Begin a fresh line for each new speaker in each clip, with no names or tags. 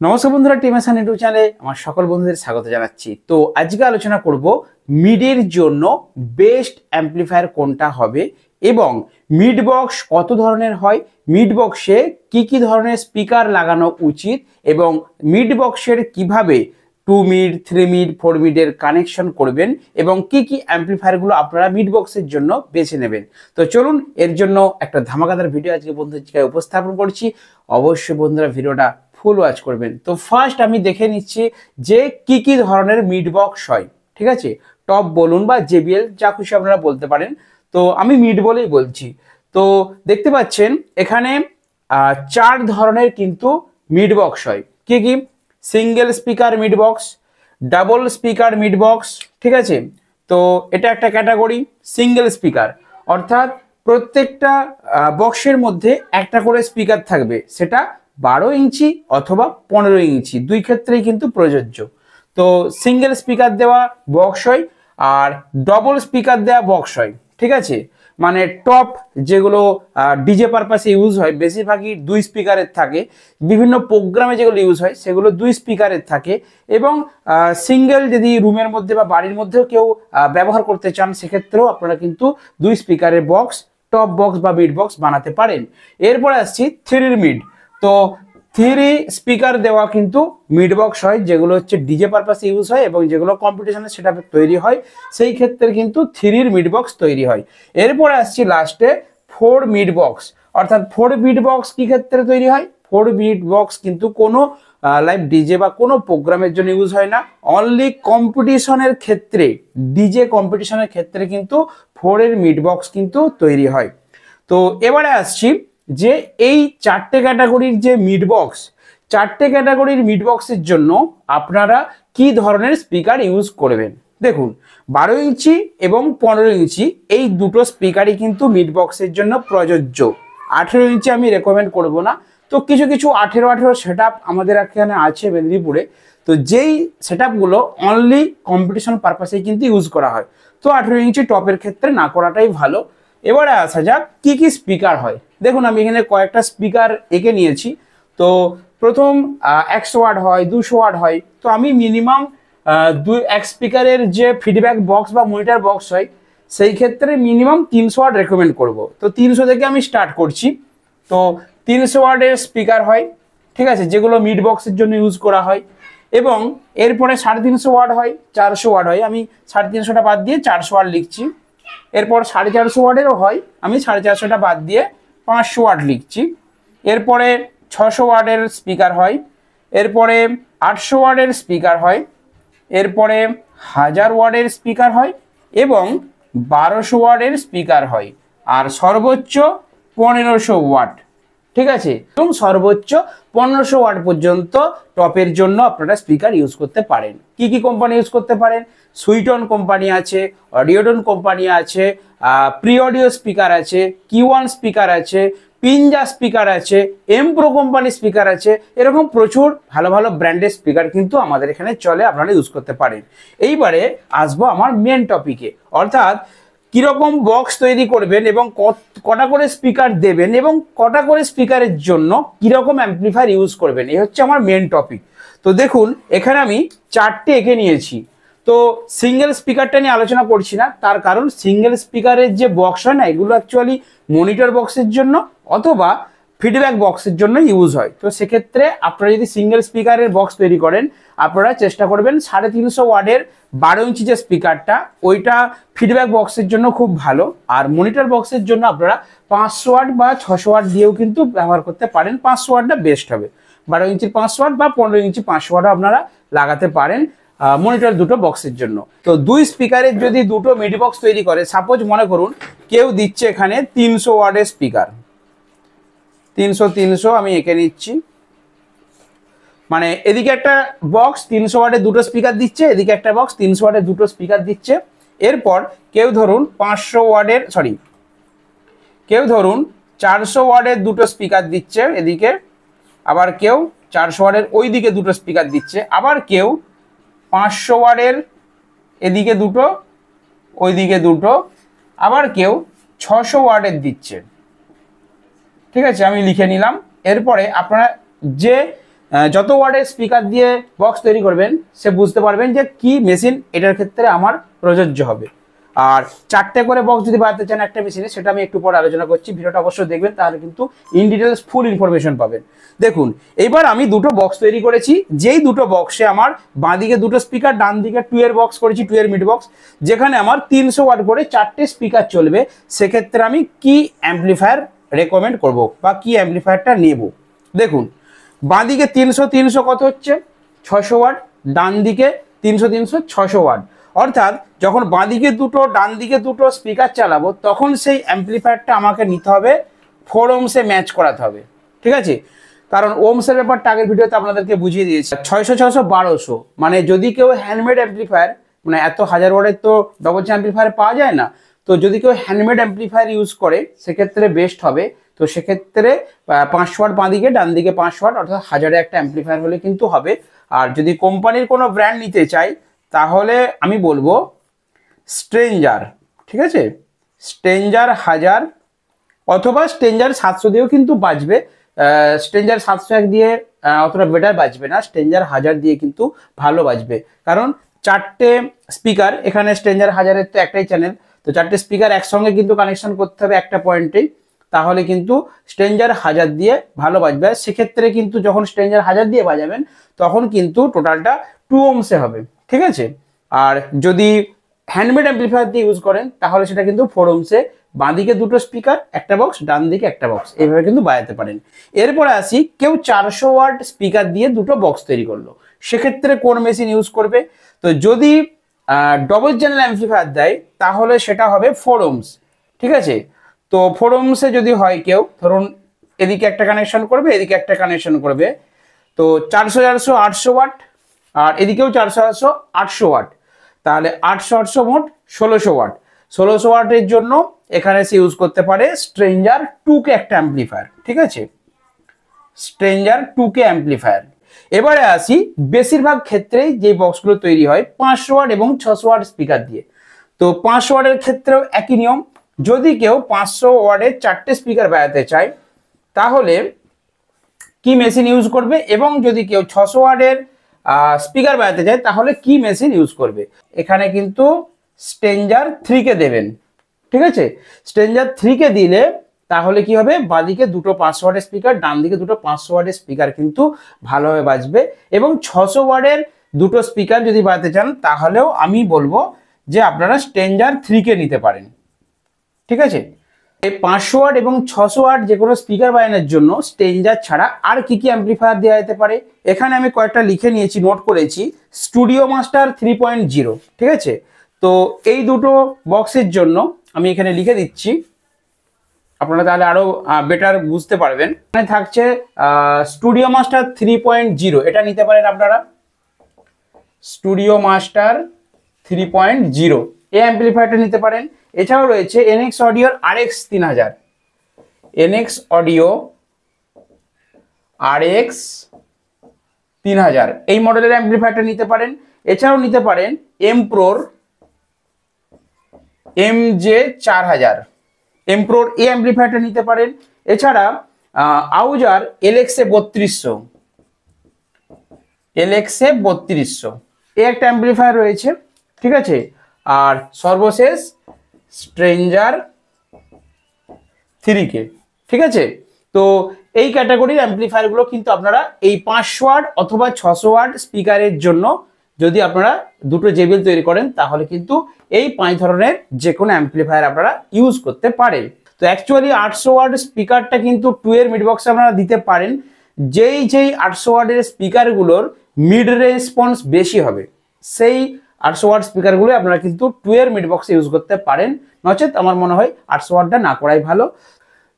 নমস্কার বন্ধুরা, টিমেশন ইউটিউব চ্যানেলে আমার সকল বন্ধুদের স্বাগত জানাচ্ছি। তো আজকে আলোচনা করব মিডের জন্য বেস্ট অ্যাম্পলিফায়ার কোনটা হবে এবং মিড বক্স কত ধরনের হয়, মিড বক্সে কি ধরনের স্পিকার লাগানো উচিত এবং মিড বক্সের কিভাবে 2 মিড 3 মিড 4 মিডের কানেকশন করবেন এবং কি অ্যাম্পলিফায়ারগুলো আপনারা মিড বক্সের জন্য বেছে নেবেন। তো চলুন, এর জন্য একটা ধামাকাদার ভিডিও আজকে বন্ধুদের উপস্থাপন করছি। অবশ্যই বন্ধুরা ভিডিওটা ফুল ওয়াচ করবেন। তো ফার্স্ট আমি দেখে নিচ্ছি যে কি ধরনের মিড বক্স হয়। ঠিক আছে, টপ বলুন বা জেবিএল যা খুশি আপনারা বলতে পারেন। তো আমি মিড বলেই বলছি। তো দেখতে পাচ্ছেন এখানে 4 ধরনের কিন্তু মিড বক্স হয়। কি single speaker mid box, double speaker mid box. ঠিক আছে, তো এটা একটা ক্যাটাগরি সিঙ্গেল স্পিকার, অর্থাৎ প্রত্যেকটা বক্সের মধ্যে একটা করে স্পিকার থাকবে, সেটা 12 ইঞ্চি অথবা 15 ইঞ্চি, দুই ক্ষেত্রেই কিন্তু প্রযোজ্য। তো সিঙ্গেল স্পিকার দেওয়া বক্স হয় আর ডবল স্পিকার দেওয়া বক্স হয়। ঠিক আছে, মানে টপ যেগুলো ডিজে পারপাসে ইউজ হয় বেশিরভাগই 2 স্পিকারের থাকে, বিভিন্ন প্রোগ্রামে যেগুলো ইউজ হয় সেগুলো 2 স্পিকারের থাকে। এবং সিঙ্গেল যদি রুমের মধ্যে বা বাড়ির মধ্যেও কেউ ব্যবহার করতে চান সেক্ষেত্রেও আপনারা কিন্তু 2 স্পিকারের বক্স, টপ বক্স বা মিড বক্স বানাতে পারেন। এরপরে আসছি 3 মিড। তো 3 স্পিকার দেওয়া কিন্তু মিড বক্স হয়, যেগুলো হচ্ছে ডিজে পারপাসে ইউজ হয় এবং যেগুলো কম্পিটিশনের সেটআপে তৈরি হয়, সেই ক্ষেত্রে কিন্তু 3 মিড বক্স তৈরি হয়। এরপরে আসছি লাস্টে 4 মিড বক্স, অর্থাৎ 4 মিড বক্স কি ক্ষেত্রে তৈরি হয়? 4 মিড বক্স কিন্তু কোনো লাইভ ডিজে বা কোনো প্রোগ্রামের জন্য ইউজ হয় না, অনলি কম্পিটিশনের ক্ষেত্রে, ডিজে কম্পিটিশনের ক্ষেত্রে কিন্তু 4 মিড বক্স কিন্তু তৈরি হয়। তো এবারে আসছি যে এই 4টে ক্যাটাগরির যে মিড বক্স, 4টে ক্যাটাগরির মিড বক্সের জন্য আপনারা কি ধরনের স্পিকার ইউজ করবেন। দেখুন, 12 ইঞ্চি এবং 15 ইঞ্চি এই দুটো স্পিকারই কিন্তু মিড বক্সের জন্য প্রযোজ্য। 18 ইঞ্চি আমি রেকমেন্ড করব না। তো কিছু 18 সেটআপ আমাদের এখানে আছে মেদিনীপুরে, তো যেই সেটআপগুলো অনলি কম্পিটিশন পারপাসে কিন্তু ইউজ করা হয়, তো 18 ইঞ্চি টপের ক্ষেত্রে না করাটাই ভালো। এবারে আসা যাক কি স্পিকার হয়। দেখুন, আমি এখানে কয়েকটা স্পিকার এঁকে নিয়েছি। তো প্রথম 100 ওয়াট হয়, 200 ওয়াট হয়। তো আমি মিনিমাম এক স্পিকারের যে ফিডব্যাক বক্স বা মনিটর বক্স হয় সেই ক্ষেত্রে মিনিমাম 300 ওয়াট রেকমেন্ড করব। তো 300 থেকে আমি স্টার্ট করছি। তো 300 ওয়াটের স্পিকার হয়, ঠিক আছে, যেগুলো মিড বক্সের জন্য ইউজ করা হয়। এবং এরপরে 350 ওয়াট হয়, 400 ওয়াট হয়। আমি 350টা বাদ দিয়ে 400 ওয়াট লিখছি। এরপর 450 ওয়াটেরও হয়, আমি 450টা বাদ দিয়ে 500 ওয়াট লিখছি। এরপরে 600 ওয়াটের স্পিকার হয়, এরপরে 800 ওয়াটের স্পিকার হয়, এরপরে 1000 ওয়াটের স্পিকার হয় এবং 1200 ওয়াটের স্পিকার হয়, আর সর্বোচ্চ 1500 ওয়াট। ঠিক আছে, এবং সর্বোচ্চ 1500 ওয়াট পর্যন্ত টপের জন্য আপনারা স্পিকার ইউজ করতে পারেন। কি কোম্পানি ইউজ করতে পারেন? সুইটন কোম্পানি আছে, অডিওটন কোম্পানি আছে, প্রি অডিও স্পিকার আছে, Q1 স্পিকার আছে, পিনজা স্পিকার আছে, এমপ্রো কোম্পানি স্পিকার আছে। এরকম প্রচুর ভালো ভালো ব্র্যান্ডের স্পিকার কিন্তু আমাদের এখানে চলে, আপনারা ইউজ করতে পারেন। এইবারে আসবো আমার মেন টপিকে, অর্থাৎ কিরকম বক্স তৈরি করবেন এবং কটা করে স্পিকার দেবেন এবং কটা করে স্পিকারের জন্য কিরকম অ্যাম্পলিফায়ার ইউজ করবেন। এই হচ্ছে আমার মেন টপিক। তো দেখুন, এখানে আমি 4টে এঁকে নিয়েছি। তো সিঙ্গেল স্পিকারটা নিয়ে আলোচনা করছি না, তার কারণ সিঙ্গেল স্পিকারের যে বক্স হয় না, এগুলো অ্যাকচুয়ালি মনিটর বক্সের জন্য অথবা ফিডব্যাক বক্সের জন্য ইউজ হয়। তো সেক্ষেত্রে আপনারা যদি সিঙ্গেল স্পিকারের বক্স তৈরি করেন, আপনারা চেষ্টা করবেন 350 ওয়াটের 12 ইঞ্চি যে স্পিকারটা, ওইটা ফিডব্যাক বক্সের জন্য খুব ভালো। আর মনিটর বক্সের জন্য আপনারা 500 ওয়াট বা 600 ওয়াট দিয়েও কিন্তু ব্যবহার করতে পারেন। 500 ওয়াটটা বেস্ট হবে। 12 ইঞ্চির 500 ওয়াট বা 15 ইঞ্চি 500 ওয়াটও আপনারা লাগাতে পারেন মনিটর দুটো বক্সের জন্য। তো 2 স্পিকারের যদি দুটো মিড বক্স তৈরি করে, সাপোজ মনে করুন কেউ দিচ্ছে এখানে 300 ওয়াটের স্পিকার, 300 আমি এঁকে নিচ্ছি। মানে এদিকে একটা বক্স 300 ওয়াটের দুটো স্পিকার দিচ্ছে, এদিকে একটা বক্স 300 ওয়াটের দুটো স্পিকার দিচ্ছে। এরপর কেউ ধরুন 500 ওয়াটের কেউ ধরুন 400 ওয়াটের দুটো স্পিকার দিচ্ছে এদিকে, আবার কেউ 400 ওয়াটের ওইদিকে দুটো স্পিকার দিচ্ছে, আবার কেউ 500 ওয়াটের এদিকে দুটো ওইদিকে দুটো, আবার কেউ 600 ওয়াটের দিচ্ছে। ঠিক আছে, আমি লিখে নিলাম। এরপরে আপনারা যে যত ওয়ার্ডের স্পিকার দিয়ে বক্স তৈরি করবেন সে বুঝতে পারবেন যে কি মেশিন এটার ক্ষেত্রে আমার প্রযোজ্য হবে। আর 4টে করে বক্স যদি বানাতে চান একটা মেশিনে, সেটা আমি একটু পরে আলোচনা করছি, ভিডিওটা অবশ্যই দেখবেন, তাহলে কিন্তু ইন ডিটেলস ফুল ইনফরমেশন পাবেন। দেখুন এবার আমি দুটো বক্স তৈরি করেছি, যেই দুটো বক্সে আমার বাঁদিকে দুটো স্পিকার, ডান দিকে 2 এর বক্স করেছি, 2 এর মিড বক্স, যেখানে আমার 300 ওয়াট করে 4টে স্পিকার চলবে। সেক্ষেত্রে আমি কি অ্যাম্পলিফায়ার রেকমেন্ড করব বা কি অ্যাম্পলিফায়ারটা নেব। দেখুন বাঁদিকে 300 300 কত হচ্ছে 600 ওয়াট, ডান দিকে 300 300 600 ওয়াট। অর্থাৎ যখন বাঁদিকে দুটো ডান দিকে দুটো স্পিকার চালাবো তখন সেই অ্যাম্পলিফায়ারটা আমাকে নিতে হবে 4 ওহমসে ম্যাচ করাতে হবে, ঠিক আছে। কারণ ওহমসের ব্যাপারটা আগের ভিডিওতে আপনাদেরকে বুঝিয়ে দিয়েছি। 600 600 1200, মানে যদি কেউ হ্যান্ডমেড অ্যাম্পলিফায়ার, মানে এত 1000 ওয়াটের তো ডবল অ্যাম্পলিফায়ার পাওয়া যায় না, তো যদি কেউ হ্যান্ডমেড অ্যাম্পলিফায়ার ইউজ করে সেক্ষেত্রে বেস্ট হবে। তো সেক্ষেত্রে 500 ওয়াট বাঁদিকে, ডান দিকে 500 ওয়াট, অর্থাৎ 1000-এর একটা অ্যাম্পলিফায়ার হলে কিন্তু হবে। আর যদি কোম্পানির কোনো ব্র্যান্ড নিতে চাই তাহলে আমি বলবো স্ট্রেঞ্জার, ঠিক আছে, স্ট্রেঞ্জার 1000 অথবা স্ট্রেঞ্জার 700 দিয়েও কিন্তু বাজবে। স্ট্রেঞ্জার 701 দিয়ে অতটা বেটার বাজবে না, স্ট্রেঞ্জার 1000 দিয়ে কিন্তু ভালো বাজবে। কারণ 4টে স্পিকার, এখানে স্ট্রেঞ্জার 1000-এর তো একটাই চ্যানেল, তো 4টে স্পিকার একসঙ্গে কিন্তু কানেকশন করতে হবে একটা পয়েন্টেই, তাহলে কিন্তু স্ট্রেঞ্জার 1000 দিয়ে ভালো বাজবে। সেক্ষেত্রে কিন্তু যখন স্ট্রেঞ্জার 1000 দিয়ে বাজাবেন তখন কিন্তু টোটালটা 2 ওহমসে হবে, ঠিক আছে। আর যদি হ্যান্ডমেড অ্যাম্পলিফায়ার দিয়ে ইউজ করেন তাহলে সেটা কিন্তু 4 ওহমসে, বাঁদিকে দুটো স্পিকার একটা বক্স, ডান দিকে একটা বক্স, এইভাবে কিন্তু বাজাতে পারেন। এরপরে আসি, কেউ 400 ওয়াট স্পিকার দিয়ে দুটো বক্স তৈরি করলো, সেক্ষেত্রে কোন মেশিন ইউজ করবে। তো যদি ডবল চ্যানেল অ্যাম্পলিফায়ার দেয় তাহলে সেটা হবে 4 ওহমস, ঠিক আছে। তো 4 ওহমসে যদি হয়, কেউ ধরুন এদিকে একটা কানেকশন করবে, এদিকে একটা কানেকশন করবে, তো 400 400 800 ওয়াট, আর এদিকেও 400 400 800 ওয়াট, তাহলে 800 800 মোট 1600 ওয়াট। 1600 ওয়াটের জন্য এখানে সে ইউজ করতে পারে স্ট্রেঞ্জার 2K একটা অ্যাম্পলিফায়ার, ঠিক আছে, স্ট্রেঞ্জার 2K অ্যাম্পলিফায়ার। এবারে আসি, বেশিরভাগ ক্ষেত্রেই যে বক্সগুলো তৈরি হয় 500 ওয়াট এবং 600 ওয়াট স্পিকার দিয়ে। তো 500 ওয়াটের ক্ষেত্রেও একই নিয়ম, যদি কেউ 500 ওয়াটের 4টে স্পিকার বাজাতে চায় তাহলে কি মেশিন ইউজ করবে, এবং যদি কেউ 600 ওয়াটের স্পিকার বাজাতে চায় তাহলে কি মেশিন ইউজ করবে। এখানে কিন্তু স্ট্রেঞ্জার 3K দেবেন, ঠিক আছে। স্ট্রেঞ্জার 3K দিলে তাহলে কি হবে, বাঁদিকে দুটো 500 ওয়াটের স্পিকার, ডান দিকে দুটো 500 ওয়াটের স্পিকার কিন্তু ভালোভাবে বাজবে। এবং 600 ওয়াটের দুটো স্পিকার যদি বাজাতে চান তাহলেও আমি বলবো যে আপনারা স্ট্রেঞ্জার 3K নিতে পারেন, ঠিক আছে। এই 500 ওয়াট এবং 600 ওয়াট যে কোনো স্পিকার বাজানোর জন্য স্ট্রেঞ্জার ছাড়া আর কি কি অ্যাম্পলিফায়ার দেওয়া যেতে পারে, এখানে আমি কয়েকটা লিখে নিয়েছি, নোট করেছি। স্টুডিও মাস্টার 3.0, ঠিক আছে। তো এই দুটো বক্সের জন্য আমি এখানে লিখে দিচ্ছি, আপনারা তাহলে আরো বেটার বুঝতে পারবেন। এখানে থাকছে স্টুডিও মাস্টার 3.0, এটা নিতে পারেন আপনারা, স্টুডিও মাস্টার 3.0 এই অ্যাম্পলিফায়ারটা নিতে পারেন। এছাড়াও রয়েছে NX অডিওর RX 3000, NX audio RX 3000 এই মডেলের অ্যাম্পলিফায়ারটা নিতে পারেন। এছাড়াও নিতে পারেন এমপ্রোর MJ 4000, এমপ্রোর এই অ্যাম্পলিফায়ারটা নিতে পারেন। এছাড়া আউজার LXA 3200, LXA 3200 এই একটা অ্যাম্পলিফায়ার রয়েছে, ঠিক আছে। আর সর্বশেষ স্ট্রেঞ্জার 3K, ঠিক আছে। তো এই ক্যাটাগরির অ্যাম্পলিফায়ারগুলো কিন্তু আপনারা এই 500 ওয়াট অথবা 600 ওয়াট স্পিকারের জন্য যদি আপনারা দুটো JBL তৈরি করেন তাহলে কিন্তু এই 5 ধরনের যে কোনো অ্যাম্পলিফায়ার আপনারা ইউজ করতে পারেন। তো অ্যাকচুয়ালি 800 ওয়াট স্পিকারটা কিন্তু 2 এর মিড বক্সে আপনারা দিতে পারেন, যেই 800 ওয়াটের স্পিকারগুলোর মিড রেসপন্স বেশি হবে সেই 800 ওয়াট স্পিকারগুলো আপনারা কিন্তু 2 এর মিড বক্সে ইউজ করতে পারেন, নচেত আমার মনে হয় 800 ওয়াটটা না করাই ভালো।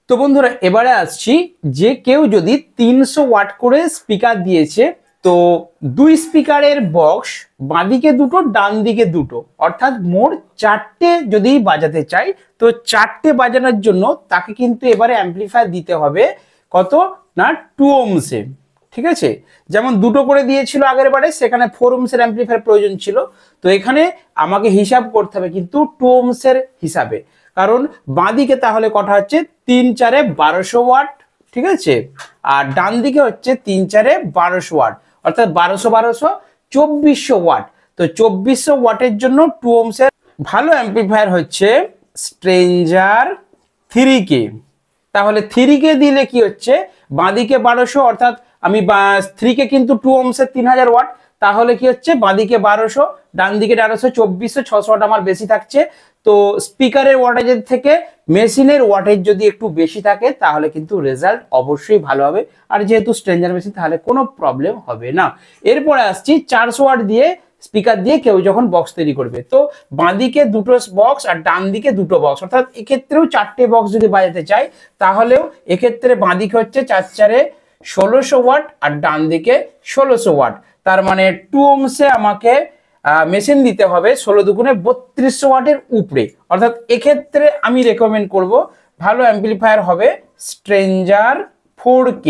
তো বন্ধুরা এবারে আসছি, যে কেউ যদি 300 ওয়াট করে স্পিকার দিয়েছে, তো 2 স্পিকারের বক্স বাঁদিকে দুটো ডান দিকে দুটো, অর্থাৎ মোট 4টে যদি বাজাতে চাই, তো 4টে বাজানোর জন্য তাকে কিন্তু এবারে অ্যাম্পলিফায়ার দিতে হবে কত না 2 ওহমসে, ঠিক আছে। যেমন দুটো করে দিয়েছিল আগের বারে, সেখানে 4 ওহমসের অ্যাম্পলিফায়ার প্রয়োজন ছিল, তো এখানে আমাকে হিসাব করতে হবে কিন্তু 2 ওহমসের হিসাবে, কারণ বাঁদিকে তাহলে কটা হচ্ছে 3 4 1200 ওয়াট, ঠিক আছে। আর ডান দিকে হচ্ছে 3 4 1200 ওয়াট, অর্থাৎ 1200 1200 2400 ওয়াট। তো 2400 ওয়াটের জন্য 2 ohms এর ভালো অ্যাম্পলিফায়ার হচ্ছে স্ট্রেঞ্জার 3K। তাহলে 3K দিলে কি হচ্ছে, বাঁদিকে 1200, অর্থাৎ আমি 3K কিন্তু 2 ohms এর 3000 ওয়াট, তাহলে কি হচ্ছে বাঁদিকে 1200, ডান দিকে 1200, 2400, 600 ওয়াট আমার বেশি থাকছে। তো স্পিকারের ওয়াটেজের থেকে মেশিনের ওয়াটেজ যদি একটু বেশি থাকে তাহলে কিন্তু রেজাল্ট অবশ্যই ভালো হবে। আর যেহেতু স্ট্রেঞ্জার মেশিন তাহলে কোনো প্রবলেম হবে না। এরপরে আসছি 400 ওয়াট দিয়ে স্পিকার দিয়ে কেউ যখন বক্স তৈরি করবে, তো বাঁদিকে দুটো বক্স আর ডান দিকে দুটো বক্স, অর্থাৎ এক্ষেত্রেও 4টে বক্স যদি বাজাতে চাই তাহলেও এক্ষেত্রে বাঁদিকে হচ্ছে 4 4 1600 ওয়াট আর ডান দিকে 1600 ওয়াট। তার মানে 2 ohms এ আমাকে মেশিন দিতে হবে 16 দুগুণে 3200 ওয়াটের উপরে। অর্থাৎ এক্ষেত্রে আমি রেকমেন্ড করব ভালো অ্যাম্পলিফায়ার হবে স্ট্রেঞ্জার 4K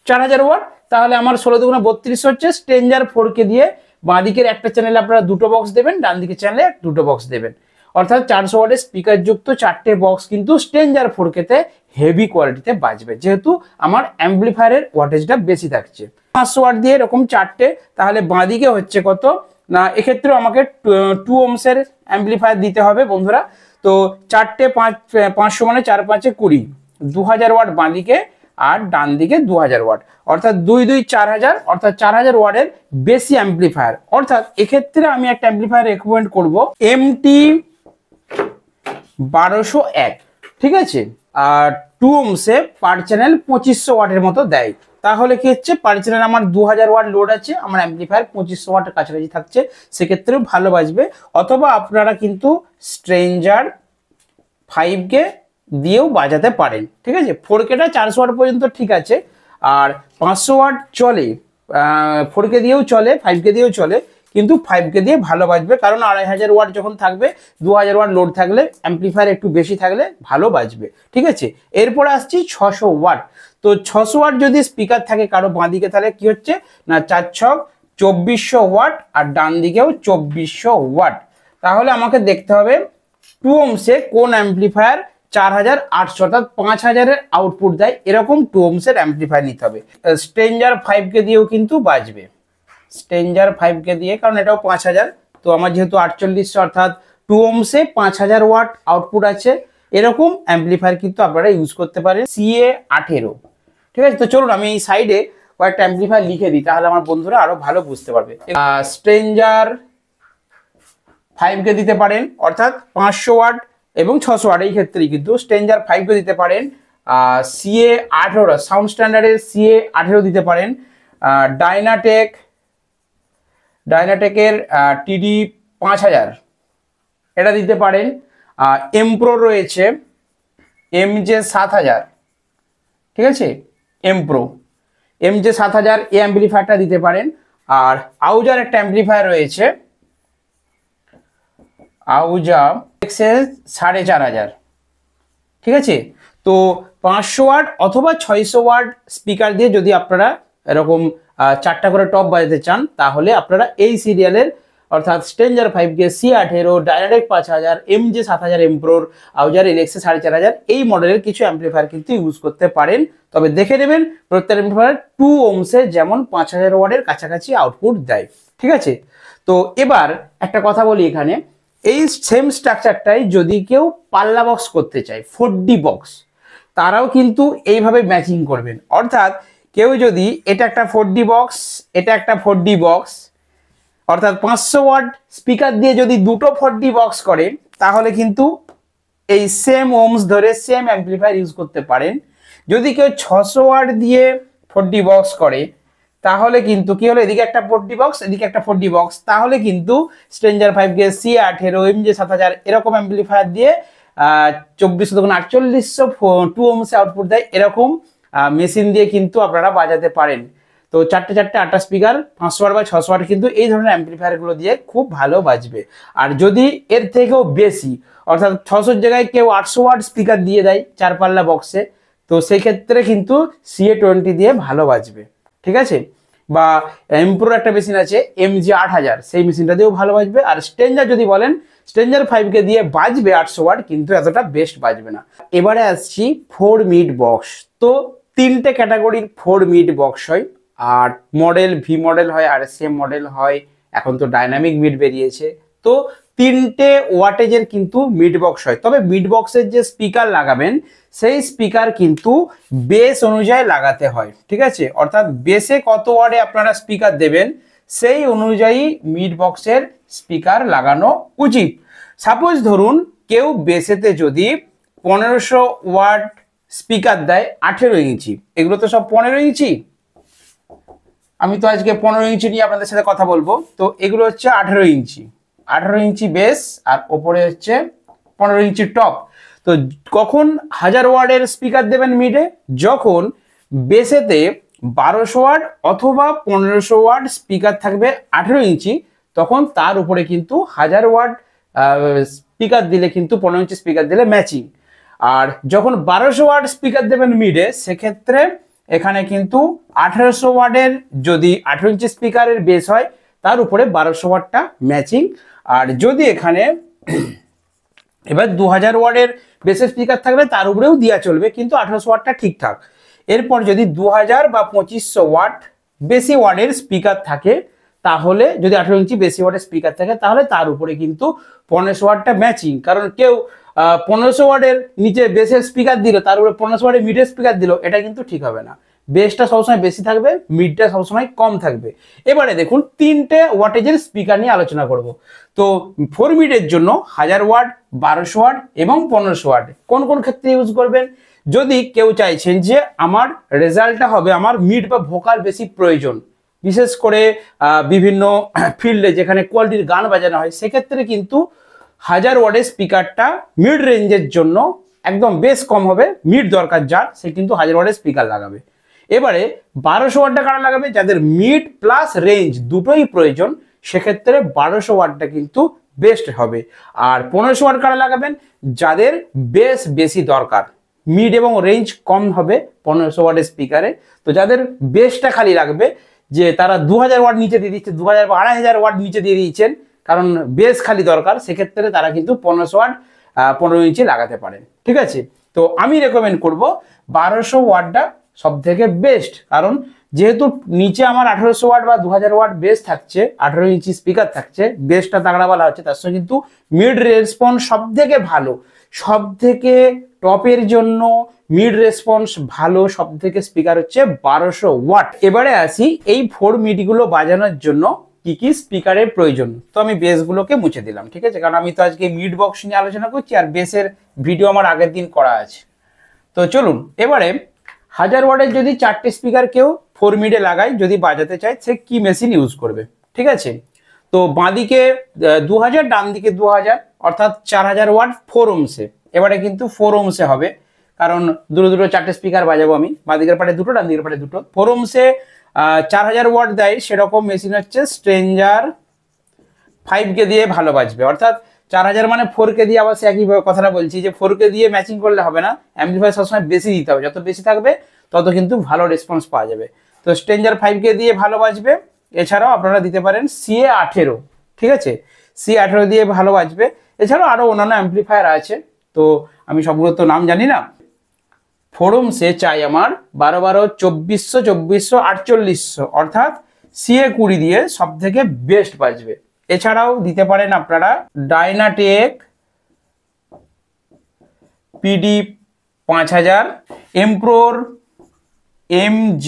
4000 ওয়াট। তাহলে আমার 16 দুগুণে 3200 হচ্ছে, স্ট্রেঞ্জার 4K দিয়ে বাঁদিকের একটা চ্যানেলে আপনারা দুটো বক্স দেবেন, ডান দিকের চ্যানেলে দুটো বক্স দেবেন, অর্থাৎ 400 ওয়াটের স্পিকার যুক্ত 4টে বক্স কিন্তু স্ট্রেঞ্জার 4K তে হেভি কোয়ালিটিতে বাজবে, যেহেতু আমার অ্যাম্পলিফায়ারের ওয়াটেজটা বেশি থাকছে। 500 ওয়াট দিয়ে এরকম 4টে, তাহলে বাঁদিকে হচ্ছে কত না, এক্ষেত্রেও আমাকে 2 ohms এর অ্যাম্পলিফায়ার দিতে হবে বন্ধুরা। তো 4টে 500 মানে 4 5 20, 2000 ওয়াট বাঁদিকে আর ডান দিকে 2000 ওয়াট, অর্থাৎ 2 2 4000, অর্থাৎ 4000 ওয়াটের বেশি অ্যাম্পলিফায়ার। অর্থাৎ এক্ষেত্রে আমি একটা অ্যাম্পলিফায়ার রেকমেন্ড করব MT 1201, ঠিক আছে। আর 2 ohms এ পার চ্যানেল 2500 ওয়াটের মতো দেয়। তাহলে কি হচ্ছে, পার চ্যানেল আমার 2000 ওয়াট লোড আছে, আমার অ্যাম্পলিফায়ার 2500 ওয়াটের কাছাকাছি থাকছে, সেক্ষেত্রেও ভালো বাজবে। অথবা আপনারা কিন্তু স্ট্রেঞ্জার 5K দিয়েও বাজাতে পারেন, ঠিক আছে। 4Kটা 400 ওয়াট পর্যন্ত ঠিক আছে, আর 500 ওয়াট চলে, 4K দিয়েও চলে, 5K দিয়েও চলে, কিন্তু 5K দিয়ে ভালো বাজবে, কারণ 2500 ওয়াট যখন থাকবে, 2000 ওয়াট লোড থাকলে অ্যাম্পলিফায়ার একটু বেশি থাকলে ভালো বাজবে, ঠিক আছে। এরপর আসছি 600 ওয়াট। তো 600 ওয়াট যদি স্পিকার থাকে কারো বাঁদিকে, তাহলে কি হচ্ছে না 4 6 2400 ওয়াট আর ডান দিকেও 2400 ওয়াট। তাহলে আমাকে দেখতে হবে 2 ohms এ কোন অ্যাম্পলিফায়ার 4800 অর্থাৎ 5000 এর আউটপুট দেয়, এরকম 2 ohms এর অ্যাম্পলিফায়ার নিতে হবে। স্ট্রেঞ্জার 5K দিয়েও কিন্তু বাজবে, স্ট্রেঞ্জার 5K দিয়ে, কারণ এটাও 5000। তো আমার যেহেতু 4800 অর্থাৎ 2 ohms এ 5000 ওয়াট আউটপুট আছে, এরকম অ্যাম্পলিফায়ার কিন্তু আপনারা ইউজ করতে পারেন CA18, ঠিক আছে। তো চলুন আমি এই সাইডে কয়েকটা অ্যাম্পলিফায়ার লিখে দিই, তাহলে আমার বন্ধুরা আরো ভালো বুঝতে পারবে। স্ট্রেঞ্জার 5K দিতে পারেন, অর্থাৎ 500 ওয়াট এবং 600 ওয়াট, এই ক্ষেত্রেই কিন্তু স্ট্রেঞ্জার 5K দিতে পারেন। CA18 সাউন্ড স্ট্যান্ডার্ডের CA18 দিতে পারেন। ডাইনাটেকের TD 5000 এটা দিতে পারেন। এমপ্রো রয়েছে MJ 7000, ঠিক আছে, এমপ্রো MJ 7000 এই অ্যাম্পলিফায়ারটা দিতে পারেন। আর আউজার একটা অ্যাম্পলিফায়ার রয়েছে, আউজা XS4500, ঠিক আছে। তো 500 ওয়াট অথবা 600 ওয়াট স্পিকার দিয়ে যদি আপনারা এরকম 4টা করে টপ বাজাতে চান, তাহলে আপনারা এই সিরিয়ালের অর্থাৎ stranger 5K CA18, DynaTAC 5000, MJ 7000 এমপ্রোর, আউজার LX4500 এই মডেলের কিছু অ্যাম্পলিফায়ার কিন্তু ইউজ করতে পারেন। তবে দেখে নেবেন প্রত্যেক অ্যাম্পলিফায়ার 2 ohms এ যেমন 5000 ওয়াটের কাছাকাছি আউটপুট দেয়, ঠিক আছে। তো এবার একটা কথা বলি, এখানে এই সেম স্ট্রাকচারটাই যদি কেউ পাল্লা বক্স করতে চায় 4D বক্স, তারাও কিন্তু এইভাবে ম্যাচিং করবেন। অর্থাৎ কেউ যদি এটা একটা 4D বক্স, এটা একটা 4D বক্স, অর্থাৎ 500 ওয়াট স্পিকার দিয়ে যদি দুটো 4D বক্স করে, তাহলে কিন্তু এই সেম ohms ধরে সেম অ্যাম্পলিফায়ার ইউজ করতে পারেন। যদি কেউ 600 ওয়াট দিয়ে 4D বক্স করে, তাহলে কিন্তু কি হলো, এদিকে একটা 4D বক্স, এদিকে একটা 4D বক্স, তাহলে কিন্তু স্ট্রেঞ্জার 5K CA18, MJ 7000 এরকম অ্যাম্পলিফায়ার দিয়ে 2400 2 ohms আউটপুট দেয়, এরকম মেশিন দিয়ে কিন্তু আপনারা বাজাতে পারেন। তো 4টে 8টা স্পিকার 500 ওয়াট বা 600 ওয়াট কিন্তু এই ধরনের অ্যাম্পলিফায়ারগুলো দিয়ে খুব ভালো বাজবে। আর যদি এর থেকেও বেশি, অর্থাৎ 600 জায়গায় কেউ 800 ওয়াট স্পিকার দিয়ে দেয় 4 পাল্লা বক্সে, তো সেই ক্ষেত্রে কিন্তু CA20 দিয়ে ভালো বাজবে, ঠিক আছে। বা এমপ্রোর একটা মেশিন আছে MG 8000, সেই মেশিনটা দিয়েও ভালো বাজবে। আর স্ট্রেঞ্জার যদি বলেন, স্ট্রেঞ্জার 5K দিয়ে বাজবে 800 ওয়াট, কিন্তু এতটা বেস্ট বাজবে না। এবারে আসছি 4 মিড বক্স। তো তিনটে ক্যাটাগরির 4 মিড বক্স হয়, আর মডেল ভি মডেল হয়, RCM মডেল হয়, এখন তো ডাইনামিক মিড বেরিয়েছে। তো তিনটে ওয়াটেজের কিন্তু মিড বক্স হয়। তবে মিড বক্সের যে স্পিকার লাগাবেন সেই স্পিকার কিন্তু বেস অনুযায়ী লাগাতে হয়, ঠিক আছে? অর্থাৎ বেসে কত ওয়াটে আপনারা স্পিকার দেবেন সেই অনুযায়ী মিড বক্সের স্পিকার লাগানো উচিত। সাপোজ ধরুন কেউ বেসেতে যদি 1500 ওয়াট স্পিকার দেয় 18 ইঞ্চি, এগুলো তো সব 15 ইঞ্চি, আমি তো আজকে 15 ইঞ্চি নিয়ে আপনাদের সাথে কথা বলবো। তো এগুলো হচ্ছে 18 ইঞ্চি, 18 ইঞ্চি বেস আর ওপরে হচ্ছে 15 ইঞ্চি টপ। তো কখন 1000 ওয়াটের স্পিকার দেবেন মিডে? যখন বেসেতে 1200 ওয়াট অথবা 1500 ওয়াট স্পিকার থাকবে 18 ইঞ্চি, তখন তার উপরে কিন্তু 1000 ওয়াট স্পিকার দিলে কিন্তু 15 ইঞ্চি স্পিকার দিলে ম্যাচিং। আর যখন 1200 ওয়াট স্পিকার দেবেন মিডে, সেক্ষেত্রে এখানে কিন্তু 1800 ওয়াটের যদি 18 ইঞ্চি স্পিকারের বেস হয় তার উপরে 1200 ওয়াটটা ম্যাচিং। আর যদি এখানে এবার 2000 ওয়াটের বেসের স্পিকার থাকলে তার উপরেও দেওয়া চলবে, কিন্তু 1800 ওয়াটটা ঠিকঠাক। এরপর যদি 2000 বা 2500 ওয়াট বেশি ওয়াটের স্পিকার থাকে, তাহলে যদি 18 ইঞ্চি বেশি ওয়াটের স্পিকার থাকে তাহলে তার উপরে কিন্তু 1500 ওয়াটটা ম্যাচিং। কারণ কেউ 1500 ওয়াটের নিচে বেসের স্পিকার দিল, তার উপরে 1500 ওয়াটের মিডের স্পিকার দিল, এটা কিন্তু ঠিক হবে না। বেসটা সবসময় বেশি থাকবে, মিডটা সবসময় কম থাকবে। এবারে দেখুন তিনটে ওয়াটেজের স্পিকার নিয়ে আলোচনা করব। তো 4 মিডের জন্য 1000 ওয়াট, 1200 ওয়াট এবং 1500 ওয়াট কোন কোন ক্ষেত্রে ইউজ করবেন? যদি কেউ চাইছেন যে আমার রেজাল্টটা হবে, আমার মিড বা ভোকাল বেশি প্রয়োজন, বিশেষ করে বিভিন্ন ফিল্ডে যেখানে কোয়ালিটির গান বাজানো হয়, সেক্ষেত্রে কিন্তু 1000 ওয়াটের স্পিকারটা মিড রেঞ্জের জন্য একদম বেশ কম হবে। মিড দরকার যার, সে কিন্তু 1000 ওয়াটের স্পিকার লাগাবে। এবারে 1200 ওয়াটটা কারা লাগাবে? যাদের মিড প্লাস রেঞ্জ দুটোই প্রয়োজন, সেক্ষেত্রে 1200 ওয়াটটা কিন্তু বেস্ট হবে। আর 1500 ওয়াট কারা লাগাবেন? যাদের বেস বেশি দরকার, মিড এবং রেঞ্জ কম হবে 1500 ওয়াটের স্পিকারে। তো যাদের বেসটা খালি লাগবে, যে তারা 2000 ওয়াট নিচে দিয়ে দিচ্ছে, 2000 বা 2500 ওয়াট নিচে দিয়ে দিচ্ছেন, কারণ বেস খালি দরকার, সেক্ষেত্রে তারা কিন্তু 1500 ওয়াট 15 ইঞ্চি লাগাতে পারেন, ঠিক আছে? তো আমি রেকমেন্ড করব 1200 ওয়াটটা সব থেকে বেস্ট, কারণ যেহেতু নিচে আমার 1800 ওয়াট বা 2000 ওয়াট বেস থাকছে, 18 ইঞ্চি স্পিকার থাকছে, বেসটা তাগড়া বলা হচ্ছে, তার সঙ্গে কিন্তু মিড রেসপন্স সব থেকে ভালো, সব থেকে টপের জন্য মিড রেসপন্স ভালো সব থেকে স্পিকার হচ্ছে 1200 ওয়াট। এবারে আসি এই 4 মিডগুলো বাজানোর জন্য কি কি স্পিকারের প্রয়োজন। তো আমি বেসগুলোকে মুছে দিলাম, ঠিক আছে? কারণ আমি তো আজকে মিড বক্স নিয়ে আলোচনা করছি, আর বেসের ভিডিও আমার আগের দিন করা আছে। তো চলুন এবারে 1000 ওয়াটের যদি 4টে স্পিকার কেউ 4 মিডে লাগায়, যদি বাজাতে চায়, সে কি মেশিন ইউজ করবে, ঠিক আছে? তো বাঁদিকে 2000, ডান দিকে 2000, অর্থাৎ 4000 ওয়াট 4 ওহমসে। এবারে কিন্তু 4 ওহমসে হবে, কারণ দুটো 4টে স্পিকার বাজাবো আমি, বাঁদিকের পাটে দুটো, ডান দিকের পাটে দুটো। 4 ওহমসে 4000 ওয়াট দেয় সেরকম মেশিন হচ্ছে স্ট্রেঞ্জার 5K দিয়ে ভালো বাজবে। অর্থাৎ 4000 মানে 4K দিয়ে, আবার সে একই কথাটা বলছি যে 4K দিয়ে ম্যাচিং করলে হবে না, অ্যাম্পলিফায়ার সবসময় বেশি দিতে হবে, যত বেশি থাকবে তত কিন্তু ভালো রেসপন্স পাওয়া যাবে। তো স্ট্রেঞ্জার 5K দিয়ে ভালো বাজবে। এছাড়াও আপনারা দিতে পারেন CA18, ঠিক আছে? CA18 দিয়ে ভালো বাজবে। এছাড়াও আরও অন্যান্য অ্যাম্পলিফায়ার আছে, তো আমি সবগুলো তো নাম জানি না। 4 ওহমসে চাই আমার 12 12 2400 2400 4800, অর্থাৎ CA20 দিয়ে সব থেকে বেস্ট বাজবে। এছাড়াও দিতে পারেন আপনারা DynaTAC PD 5000, এমপ্রোর MJ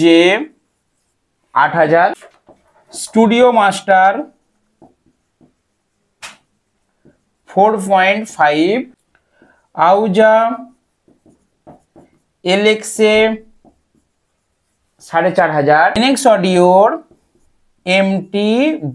8000, studio master 4.5, আউজা LXA 4500, NX অডিওর MT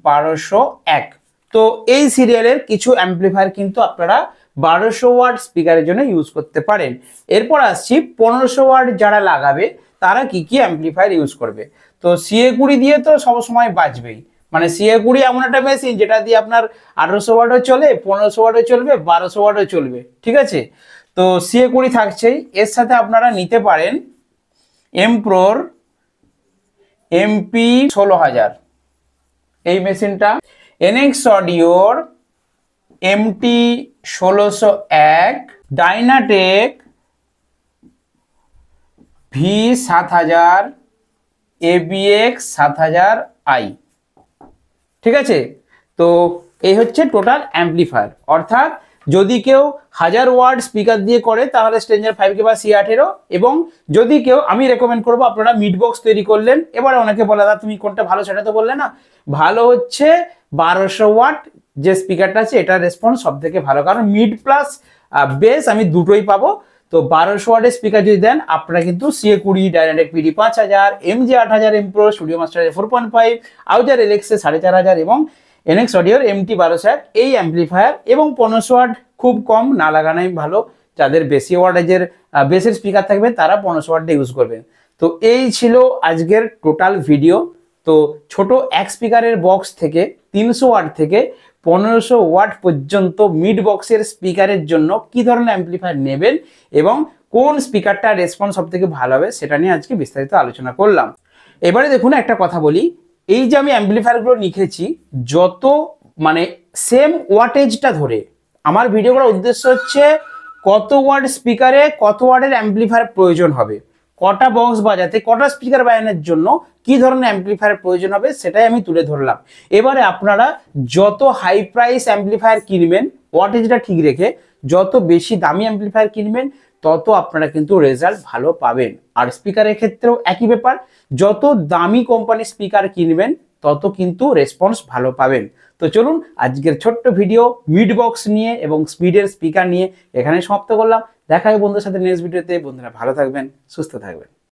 1201। তো এই সিরিয়ালের কিছু অ্যাম্পলিফায়ার কিন্তু আপনারা 1200 ওয়াট স্পিকারের জন্য ইউজ করতে পারেন। এরপর আসছি 1500 ওয়াট যারা লাগাবে তারা কি কি অ্যাম্পলিফায়ার ইউজ করবে। তো CA20 দিয়ে তো সবসময় বাজবেই, মানে CA20 এমন একটা মেশিন যেটা দিয়ে আপনার 1800 ওয়াটও চলে, 1500 ওয়াটও চলবে, 1200 ওয়াটও চলবে, ঠিক আছে? তো CA20 থাকছেই। এর সাথে আপনারা নিতে পারেন এমপ্রোর MP 16000, এই মেশিনটা, NX অডিওর MT 1601, DynaTAC V7000 ABX 7000i। ঠিক আছে, তো এই হচ্ছে টোটাল অ্যাম্পলিফায়ার। অর্থাৎ যদি কেউ 1000 ওয়াট স্পিকার দিয়ে করে তাহলে স্ট্রেঞ্জার 5K বা C18, এবং যদি কেউ, আমি রেকমেন্ড করবো আপনারা মিড বক্স তৈরি করলেন। এবার অনেকে বলে দাদা তুমি কোনটা ভালো সেটা তো বললে না। ভালো হচ্ছে 1200 ওয়াট যে স্পিকারটা আছে, এটার রেসপন্স সব থেকে ভালো, কারণ মিড প্লাস বেস আমি দুটোই পাবো। তো 1200 ওয়াটের স্পিকার যদি দেন আপনারা কিন্তু CA20, dynamic PD 5000, MJ 8000 M Pro, studio master 4.5, outer LX 4500 এবং NX অডিওর MT 1200 এই অ্যাম্পলিফায়ার, এবং 1500 ওয়াট খুব কম, না লাগানোই ভালো। যাদের বেশি ওয়াটেজের বেসের স্পিকার থাকবে তারা 1500 ওয়াটটা ইউজ করবেন। তো এই ছিল আজকের টোটাল ভিডিও। তো ছোট এক স্পিকারের বক্স থেকে 300 ওয়াট থেকে 1500 ওয়াট পর্যন্ত মিড বক্সের স্পিকারের জন্য কি ধরনের অ্যাম্পলিফায়ার নেবেন এবং কোন স্পিকারটা রেসপন্স সব থেকে ভালো হবে সেটা নিয়ে আজকে বিস্তারিত আলোচনা করলাম। এবারে দেখুন একটা কথা বলি, এই যে আমি অ্যাম্পলিফায়ারগুলো লিখেছি, যত মানে সেম ওয়াটেজটা ধরে, আমার ভিডিও করার উদ্দেশ্য হচ্ছে কত ওয়াট স্পিকারে কত ওয়াটের অ্যাম্পলিফায়ার প্রয়োজন হবে, কটা বক্স বাজাতে, কটা স্পিকার বাজানোর জন্য কি ধরনের অ্যাম্পলিফায়ার প্রয়োজন হবে সেটাই আমি তুলে ধরলাম। এবারে আপনারা যত হাই প্রাইস অ্যাম্পলিফায়ার কিনবেন ওয়াটেজটা ঠিক রেখে, যত বেশি দামি অ্যাম্পলিফায়ার কিনবেন তত আপনারা কিন্তু রেজাল্ট ভালো পাবেন। আর স্পিকারের ক্ষেত্রেও একই ব্যাপার, যত দামি কোম্পানির স্পিকার কিনবেন তত কিন্তু রেসপন্স ভালো পাবেন। তো চলুন আজকের ছোট্ট ভিডিও মিড বক্স নিয়ে এবং স্পিডের স্পিকার নিয়ে এখানে সমাপ্ত করলাম। দেখা হবে বন্ধুদের সাথে নেক্সট ভিডিওতে। বন্ধুরা ভালো থাকবেন, সুস্থ থাকবেন।